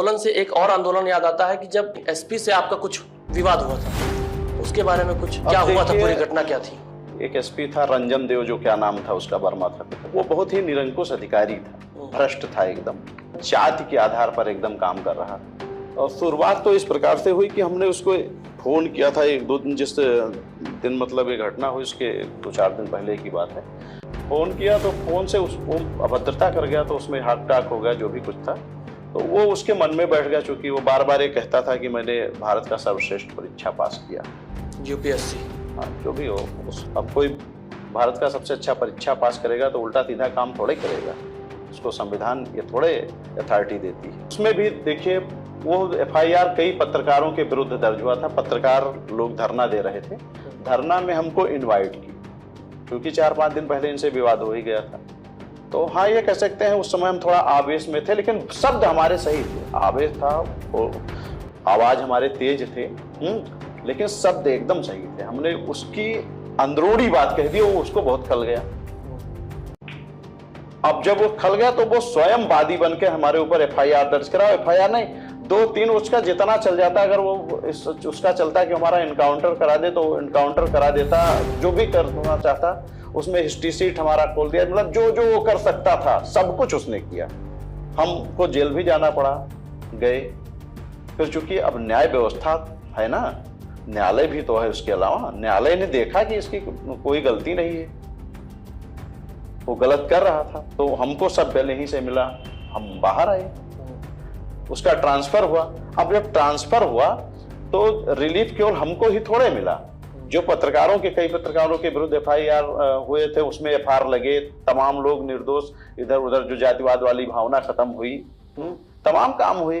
आंदोलन से एक और आंदोलन याद आता है कि जब एसपी से आपका कुछ विवाद हुआ था, उसके बारे में कुछ क्या हुआ था, पूरी घटना क्या थी? एक एसपी था रंजन देव, जो क्या नाम था उसका, वर्मा था। वो बहुत ही निरंकुश अधिकारी था, भ्रष्ट था एकदम, जाति के आधार पर एकदम काम कर रहा था। और शुरुआत तो इस प्रकार से हुई कि हमने उसको फोन किया था एक दो दिन, जिस दिन मतलब ये घटना हुई उसके 2-4 दिन पहले की बात है। फोन किया तो फोन से उसको अभद्रता कर गया, तो उसमें हार्ट अटैक हो गया, जो भी कुछ था। तो वो उसके मन में बैठ गया, चूंकि वो बार बार ये कहता था कि मैंने भारत का सर्वश्रेष्ठ परीक्षा पास किया, यूपीएससी। हाँ, जो भी हो। अब कोई भारत का सबसे अच्छा परीक्षा पास करेगा तो उल्टा सीधा काम थोड़े करेगा, उसको संविधान ये थोड़े अथॉरिटी देती है। उसमें भी देखिए, वो एफआईआर कई पत्रकारों के विरुद्ध दर्ज हुआ था। पत्रकार लोग धरना दे रहे थे, धरना में हमको इनवाइट की, क्योंकि 4-5 दिन पहले इनसे विवाद हो ही गया था। तो हाँ, ये कह सकते हैं उस समय हम थोड़ा आवेश में थे, लेकिन शब्द हमारे सही थे। आवेश था, आवाज हमारे तेज थे, लेकिन शब्द एकदम सही थे। हमने उसकी अंदरूनी बात कह दी, वो उसको बहुत खल गया। अब जब वो खल गया तो वो स्वयं वादी बन के हमारे ऊपर एफआईआर दर्ज करा। एफआईआर नहीं, 2-3 उसका जितना चल जाता, अगर वो उसका चलता कि हमारा इनकाउंटर करा दे तो इनकाउंटर करा देता, जो भी करना चाहता उसमें हिस्ट्री सीट हमारा खोल दिया। मतलब जो जो वो कर सकता था सब कुछ उसने किया। हमको जेल भी जाना पड़ा, गए। फिर चूंकि अब न्याय व्यवस्था है ना, न्यायालय भी तो है, उसके अलावा न्यायालय ने देखा कि इसकी कोई गलती नहीं है, वो गलत कर रहा था, तो हमको सब पहले ही से मिला, हम बाहर आए। उसका ट्रांसफर हुआ। अब जब ट्रांसफर हुआ तो रिलीफ केवल हमको ही थोड़े मिला, जो पत्रकारों के, कई पत्रकारों के विरुद्ध एफआईआर हुए थे उसमें एफआईआर लगे, तमाम लोग निर्दोष, इधर उधर जो जातिवाद वाली भावना खत्म हुई, तमाम काम हुए।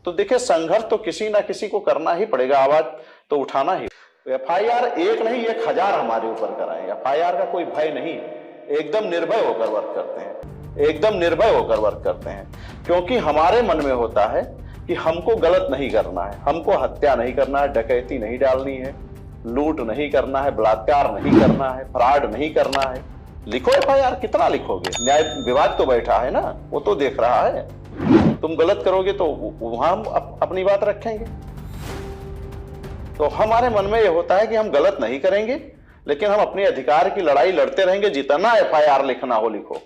तो देखिए, संघर्ष तो किसी ना किसी को करना ही पड़ेगा, आवाज तो उठाना ही। एफआईआर एक नहीं 1000 हमारे ऊपर कराएंगे। एफआईआर का कोई भय नहीं है, एकदम निर्भय होकर वर्क करते हैं, एकदम निर्भय होकर वर्क करते हैं, क्योंकि हमारे मन में होता है कि हमको गलत नहीं करना है, हमको हत्या नहीं करना है, डकैती नहीं डालनी है, लूट नहीं करना है, बलात्कार नहीं करना है, फ्रॉड नहीं करना है। लिखो एफआईआर, कितना लिखोगे? न्याय विभाग तो बैठा है ना, वो तो देख रहा है। तुम गलत करोगे तो वहां हम अपनी बात रखेंगे। तो हमारे मन में ये होता है कि हम गलत नहीं करेंगे, लेकिन हम अपने अधिकार की लड़ाई लड़ते रहेंगे। जितना एफआईआर लिखना हो लिखो।